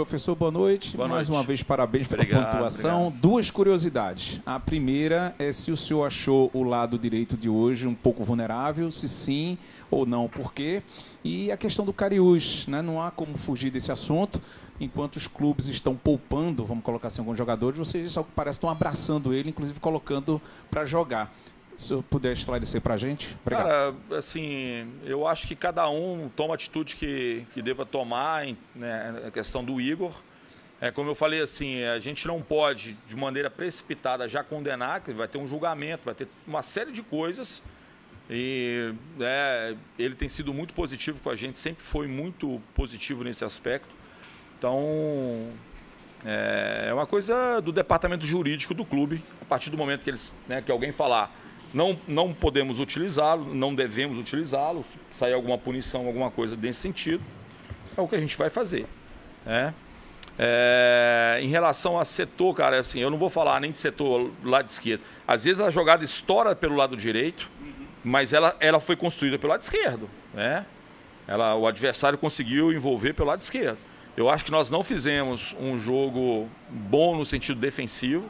Professor, boa noite. Mais uma vez, parabéns pela pontuação. Obrigado. Duas curiosidades. A primeira é se o senhor achou o lado direito de hoje um pouco vulnerável, se sim ou não, por quê? E a questão do Cariús, né? Não há como fugir desse assunto. Enquanto os clubes estão poupando, vamos colocar assim, alguns jogadores, vocês só parece estão abraçando ele, inclusive colocando para jogar. Se eu puder esclarecer para a gente. Obrigado. Cara, assim, eu acho que cada um toma a atitude que deva tomar, né, a questão do Igor. Como eu falei, assim, a gente não pode, de maneira precipitada, já condenar, que vai ter um julgamento, vai ter uma série de coisas. E ele tem sido muito positivo com a gente, sempre foi muito positivo nesse aspecto. Então, é uma coisa do departamento jurídico do clube. A partir do momento que que alguém falar, não podemos utilizá-lo, não devemos utilizá-lo, sair alguma punição, alguma coisa desse sentido, é o que a gente vai fazer. Em relação a setor, cara, assim, eu não vou falar nem de setor lado esquerdo. Às vezes a jogada estoura pelo lado direito, mas ela foi construída pelo lado esquerdo, né? O adversário conseguiu envolver pelo lado esquerdo. Eu acho que nós não fizemos um jogo bom no sentido defensivo.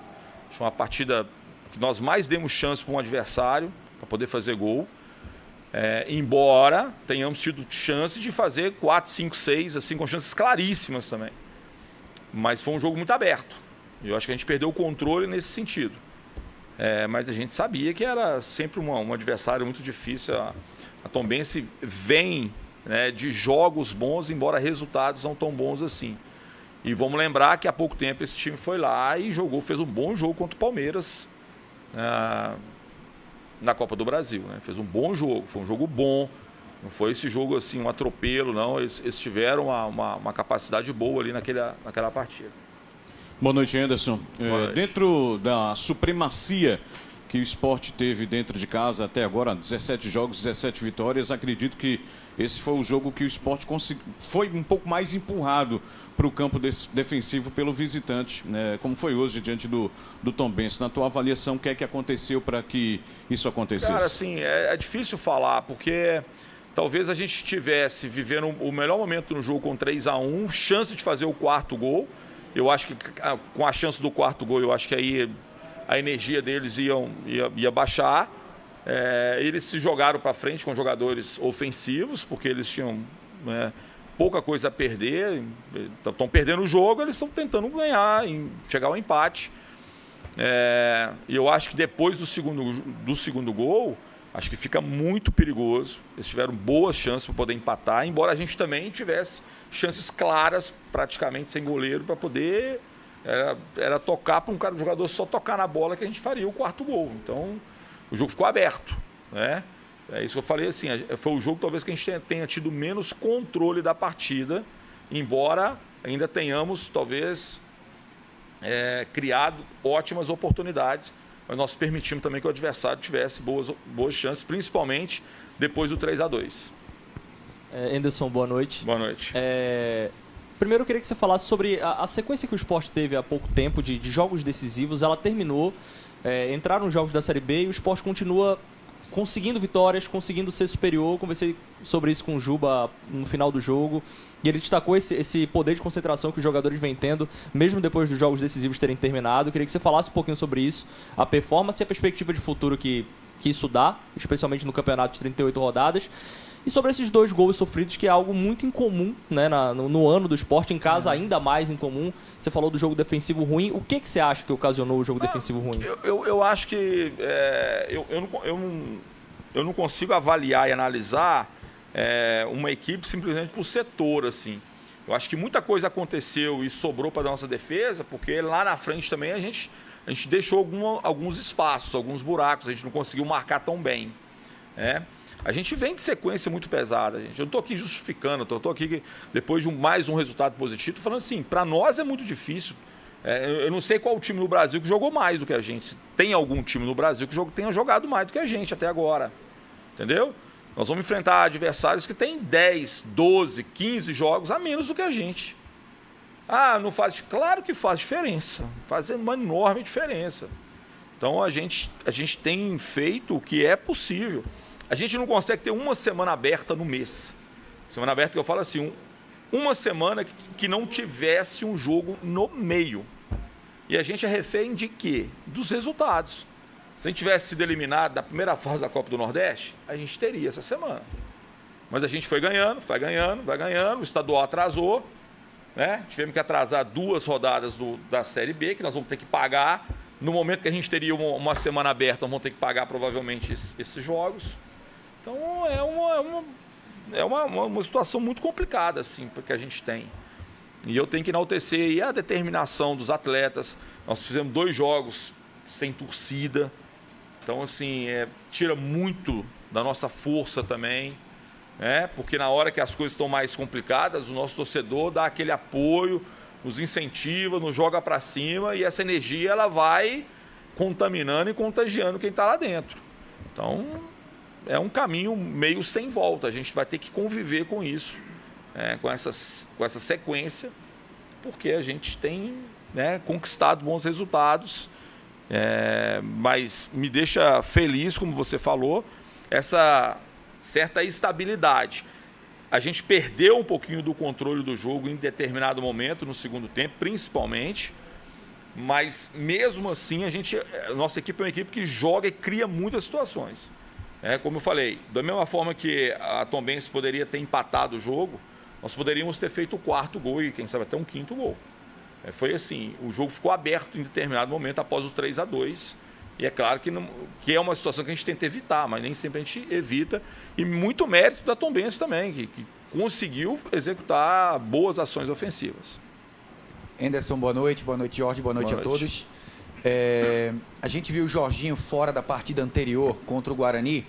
Foi uma partida que nós mais demos chance para um adversário para poder fazer gol. Embora tenhamos tido chance de fazer 4, 5, 6, assim, com chances claríssimas também. Mas foi um jogo muito aberto. Eu acho que a gente perdeu o controle nesse sentido. Mas a gente sabia que era sempre um adversário muito difícil. A Tombense vem, né, de jogos bons, embora resultados não tão bons assim. E vamos lembrar que há pouco tempo esse time foi lá e fez um bom jogo contra o Palmeiras na Copa do Brasil, né? Fez um bom jogo, foi um jogo bom. Não foi esse jogo assim, um atropelo, não. Eles tiveram uma capacidade boa ali naquela partida. Boa noite, Anderson. Boa noite. Dentro da supremacia que o Sport teve dentro de casa até agora, 17 jogos, 17 vitórias, acredito que esse foi o jogo que o Sport foi um pouco mais empurrado para o campo defensivo pelo visitante, né? Como foi hoje diante do Tombense. Na tua avaliação, o que é que aconteceu para que isso acontecesse? Cara, assim, é difícil falar, porque talvez a gente estivesse vivendo o melhor momento no jogo com 3-1, chance de fazer o quarto gol. Eu acho que com a chance do quarto gol, eu acho que aí a energia deles ia baixar. Eles se jogaram para frente com jogadores ofensivos, porque eles tinham pouca coisa a perder. Estão perdendo o jogo, eles estão tentando ganhar, chegar ao empate. E eu acho que depois do segundo gol, acho que fica muito perigoso. Eles tiveram boas chances para poder empatar, embora a gente também tivesse chances claras, praticamente sem goleiro, para poder... Era tocar para um jogador só tocar na bola que a gente faria o quarto gol. Então, o jogo ficou aberto, né? É isso que eu falei, assim, foi o jogo talvez que a gente tenha tido menos controle da partida, embora ainda tenhamos, talvez, criado ótimas oportunidades, mas nós permitimos também que o adversário tivesse boas chances, principalmente depois do 3-2. Anderson, boa noite. Boa noite. Primeiro eu queria que você falasse sobre a sequência que o Sport teve há pouco tempo de jogos decisivos. Ela terminou, entraram os jogos da Série B e o Sport continua conseguindo vitórias, conseguindo ser superior. Conversei sobre isso com o Juba no final do jogo e ele destacou esse poder de concentração que os jogadores vêm tendo, mesmo depois dos jogos decisivos terem terminado. Eu queria que você falasse um pouquinho sobre isso, a performance e a perspectiva de futuro que isso dá, especialmente no campeonato de 38 rodadas. E sobre esses 2 gols sofridos, que é algo muito incomum, né, no ano do Sport, em casa ainda mais incomum. Você falou do jogo defensivo ruim. O que você acha que ocasionou o jogo defensivo ruim? Eu acho que eu não consigo avaliar e analisar uma equipe simplesmente por setor, assim. Eu acho que muita coisa aconteceu e sobrou para a nossa defesa, porque lá na frente também a gente deixou alguns espaços, alguns buracos, a gente não conseguiu marcar tão bem, né? A gente vem de sequência muito pesada, gente. Eu não estou aqui justificando, estou aqui depois de mais um resultado positivo, tô falando assim, para nós é muito difícil. Eu não sei qual o time no Brasil que jogou mais do que a gente. Se tem algum time no Brasil que tenha jogado mais do que a gente até agora. Entendeu? Nós vamos enfrentar adversários que têm 10, 12, 15 jogos a menos do que a gente. Não faz... Claro que faz diferença. Faz uma enorme diferença. Então a gente tem feito o que é possível. A gente não consegue ter uma semana aberta no mês. Semana aberta que eu falo assim, uma semana que não tivesse um jogo no meio. E a gente é refém de quê? Dos resultados. Se a gente tivesse sido eliminado da primeira fase da Copa do Nordeste, a gente teria essa semana. Mas a gente foi ganhando, o estadual atrasou, né? Tivemos que atrasar 2 rodadas da Série B, que nós vamos ter que pagar. No momento que a gente teria uma semana aberta, nós vamos ter que pagar provavelmente esses jogos. Então é uma situação muito complicada, assim, que a gente tem. E eu tenho que enaltecer aí a determinação dos atletas. Nós fizemos 2 jogos sem torcida. Então, assim, tira muito da nossa força também, né? Porque na hora que as coisas estão mais complicadas, o nosso torcedor dá aquele apoio, nos incentiva, nos joga para cima, e essa energia ela vai contaminando e contagiando quem está lá dentro. Então, é um caminho meio sem volta. A gente vai ter que conviver com isso, com essa sequência, porque a gente tem, né, conquistado bons resultados. Mas me deixa feliz, como você falou, essa certa estabilidade. A gente perdeu um pouquinho do controle do jogo em determinado momento, no segundo tempo, principalmente, mas mesmo assim nossa equipe é uma equipe que joga e cria muitas situações. Como eu falei, da mesma forma que a Tombense poderia ter empatado o jogo, nós poderíamos ter feito o 4º gol e quem sabe até um 5º gol. Foi assim, o jogo ficou aberto em determinado momento após o 3-2, e é claro que é uma situação que a gente tenta evitar, mas nem sempre a gente evita, e muito mérito da Tombense também, que conseguiu executar boas ações ofensivas. Anderson, boa noite, Jorge, boa noite a todos. A gente viu o Jorginho fora da partida anterior contra o Guarani,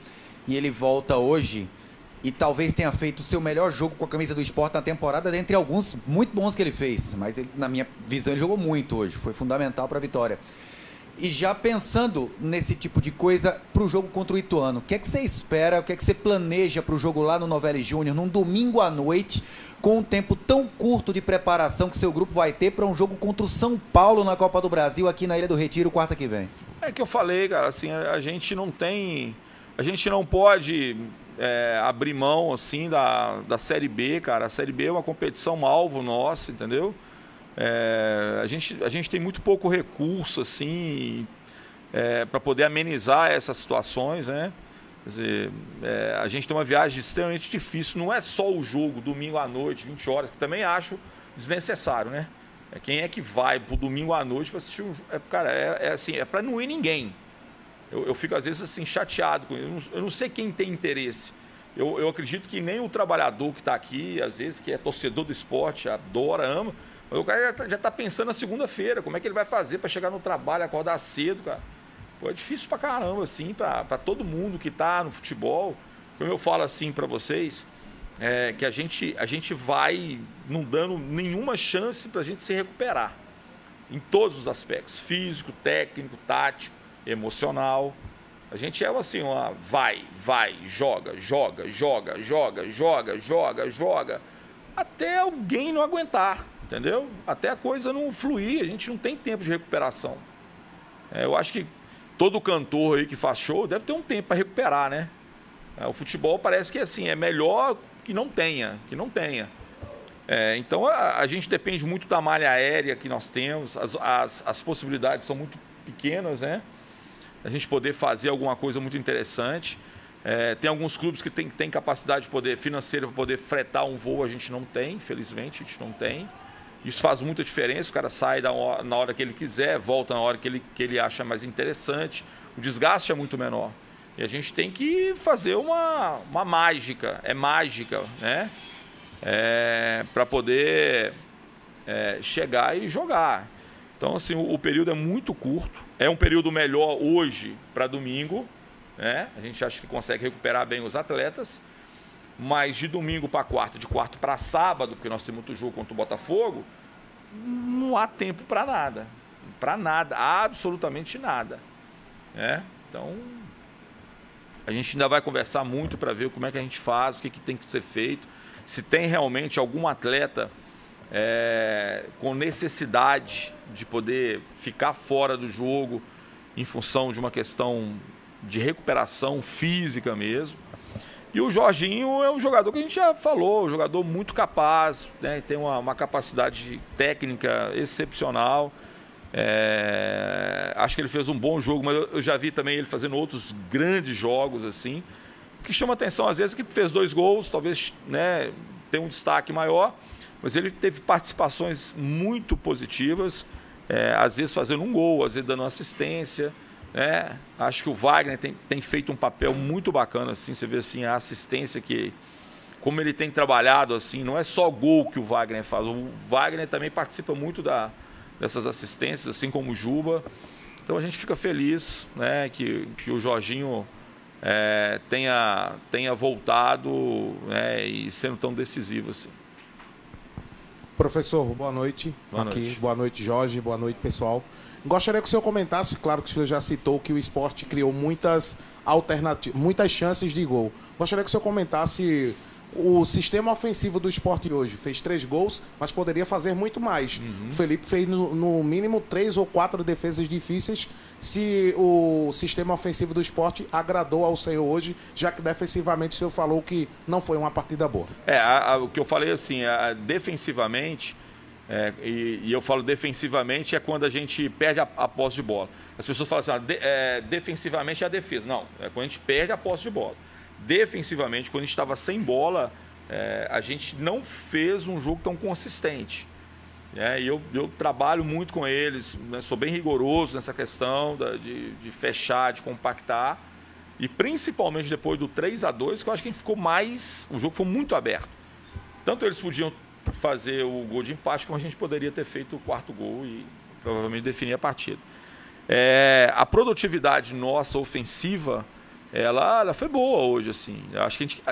e ele volta hoje, e talvez tenha feito o seu melhor jogo com a camisa do Sport na temporada, dentre alguns muito bons que ele fez. Mas ele, na minha visão, ele jogou muito hoje. Foi fundamental para a vitória. E já pensando nesse tipo de coisa para o jogo contra o Ituano, o que é que você espera, o que é que você planeja para o jogo lá no Novelli Júnior, num domingo à noite, com um tempo tão curto de preparação que seu grupo vai ter para um jogo contra o São Paulo na Copa do Brasil, aqui na Ilha do Retiro, quarta que vem? É que eu falei, cara, assim, a gente não pode... abrir mão assim da Série B, cara. A Série B é uma competição alvo nossa, entendeu? A gente tem muito pouco recurso assim para poder amenizar essas situações, né? Quer dizer, a gente tem uma viagem extremamente difícil. Não é só o jogo domingo à noite, 20 horas, que também acho desnecessário, né? Quem é que vai pro domingo à noite para assistir um jogo? Cara, assim, é para não ir ninguém. Eu fico, às vezes, assim, chateado com isso. Eu não sei quem tem interesse. Eu acredito que nem o trabalhador que está aqui, às vezes, que é torcedor do esporte, adora, ama, mas o cara já está pensando na segunda-feira, como é que ele vai fazer para chegar no trabalho, acordar cedo, cara. Pô, é difícil pra caramba, assim, para todo mundo que está no futebol. Como eu falo, assim, para vocês, que a gente vai não dando nenhuma chance para a gente se recuperar. Em todos os aspectos, físico, técnico, tático, emocional. A gente assim, vai, joga, até alguém não aguentar, entendeu? Até a coisa não fluir, a gente não tem tempo de recuperação. Eu acho que todo cantor aí que faz show deve ter um tempo para recuperar, né? O futebol parece que assim, é melhor que não tenha. Então a gente depende muito da malha aérea que nós temos, as possibilidades são muito pequenas, né? A gente poder fazer alguma coisa muito interessante. Tem alguns clubes que tem capacidade financeira para poder fretar um voo, a gente não tem, infelizmente, a gente não tem. Isso faz muita diferença, o cara sai na hora que ele quiser, volta na hora que ele acha mais interessante, o desgaste é muito menor. E a gente tem que fazer uma mágica, mágica, né? Para poder chegar e jogar. Então, assim, o período é muito curto. É um período melhor hoje para domingo, né? A gente acha que consegue recuperar bem os atletas. Mas de domingo para quarta, de quarta para sábado, porque nós temos outro jogo contra o Botafogo, não há tempo para nada. Para nada, absolutamente nada. Então, a gente ainda vai conversar muito para ver como é que a gente faz, o que tem que ser feito. Se tem realmente algum atleta com necessidade de poder ficar fora do jogo em função de uma questão de recuperação física mesmo. E o Jorginho é um jogador que a gente já falou, um jogador muito capaz, né? Tem uma capacidade técnica excepcional. Acho que ele fez um bom jogo, mas eu já vi também ele fazendo outros grandes jogos assim. O que chama atenção às vezes é que fez 2 gols, talvez, né, tenha um destaque maior, mas ele teve participações muito positivas, às vezes fazendo um gol, às vezes dando uma assistência. Acho que o Wagner tem feito um papel muito bacana, assim, você vê assim, a assistência como ele tem trabalhado, assim, não é só gol que o Wagner faz, o Wagner também participa muito dessas assistências, assim como o Juba. Então a gente fica feliz, né, que o Jorginho tenha voltado, né, e sendo tão decisivo assim. Professor, boa noite. Boa noite, Jorge, boa noite, pessoal. Gostaria que o senhor comentasse, claro que o senhor já citou que o Sport criou muitas chances de gol. Gostaria que o senhor comentasse o sistema ofensivo do Sport hoje. Fez 3 gols, mas poderia fazer muito mais. O Felipe fez no mínimo 3 ou 4 defesas difíceis. Se o sistema ofensivo do Sport agradou ao senhor hoje, já que defensivamente o senhor falou que não foi uma partida boa. O que eu falei assim, defensivamente... e eu falo defensivamente é quando a gente perde a posse de bola. As pessoas falam assim, defensivamente é a defesa. Não, é quando a gente perde a posse de bola. Defensivamente, quando a gente estava sem bola, a gente não fez um jogo tão consistente. E eu trabalho muito com eles, né, sou bem rigoroso nessa questão de fechar, de compactar. E principalmente depois do 3-2, que eu acho que a gente ficou mais... O jogo foi muito aberto. Tanto eles podiam fazer o gol de empate, como a gente poderia ter feito o 4º gol e provavelmente definir a partida. A produtividade nossa ofensiva, ela foi boa hoje, assim. Eu acho que a gente,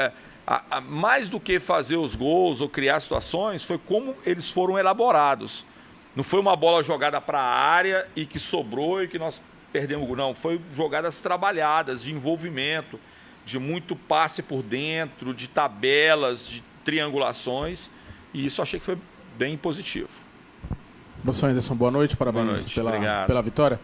mais do que fazer os gols ou criar situações, foi como eles foram elaborados. Não foi uma bola jogada para a área e que sobrou e que nós perdemos o gol. Não, foi jogadas trabalhadas, de envolvimento, de muito passe por dentro, de tabelas, de triangulações. E isso eu achei que foi bem positivo. Professor Anderson, boa noite, parabéns pela vitória.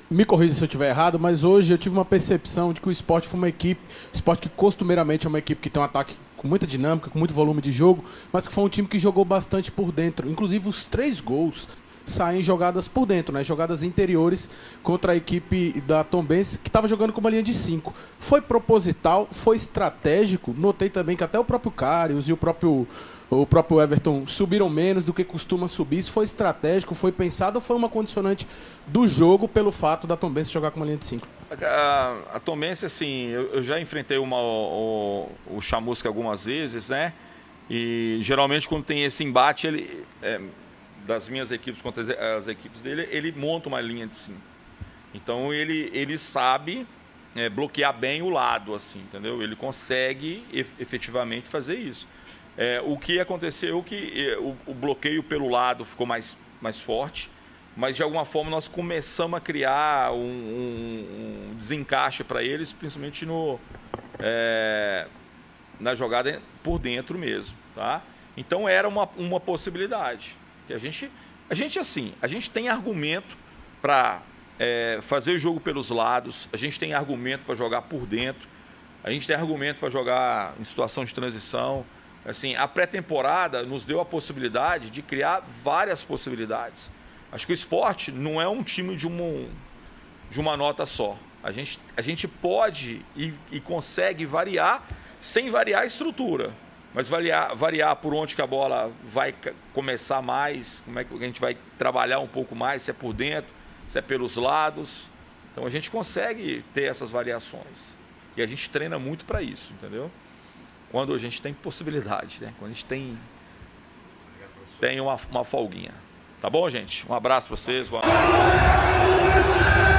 Me corrija se eu estiver errado, mas hoje eu tive uma percepção de que o Sport foi uma equipe, o Sport que costumeiramente é uma equipe que tem um ataque com muita dinâmica, com muito volume de jogo, mas que foi um time que jogou bastante por dentro. Inclusive os 3 gols saem jogadas por dentro, né? Jogadas interiores contra a equipe da Tombense, que estava jogando com uma linha de 5. Foi proposital, foi estratégico. Notei também que até o próprio Karius e o próprio Everton subiram menos do que costuma subir. Isso foi estratégico, foi pensado ou foi uma condicionante do jogo pelo fato da Tombense jogar com uma linha de 5? A Tombense, assim, eu já enfrentei o Chamusca algumas vezes, né? E geralmente quando tem esse embate, ele... das minhas equipes contra as equipes dele, ele monta uma linha de 5. Então ele sabe bloquear bem o lado, assim, entendeu? Ele consegue efetivamente fazer isso. O que aconteceu que o bloqueio pelo lado ficou mais forte, mas de alguma forma nós começamos a criar um desencaixe para eles, principalmente na jogada por dentro mesmo, tá? Então era uma possibilidade. Que a gente tem argumento para fazer o jogo pelos lados, a gente tem argumento para jogar por dentro, a gente tem argumento para jogar em situação de transição. Assim, a pré-temporada nos deu a possibilidade de criar várias possibilidades. Acho que o Sport não é um time de uma nota só. A gente pode e consegue variar sem variar a estrutura. Mas variar por onde que a bola vai começar mais, como é que a gente vai trabalhar um pouco mais, se é por dentro, se é pelos lados. Então a gente consegue ter essas variações. E a gente treina muito para isso, entendeu? Quando a gente tem possibilidade, né? Quando a gente tem uma folguinha. Tá bom, gente? Um abraço para vocês. Boa noite.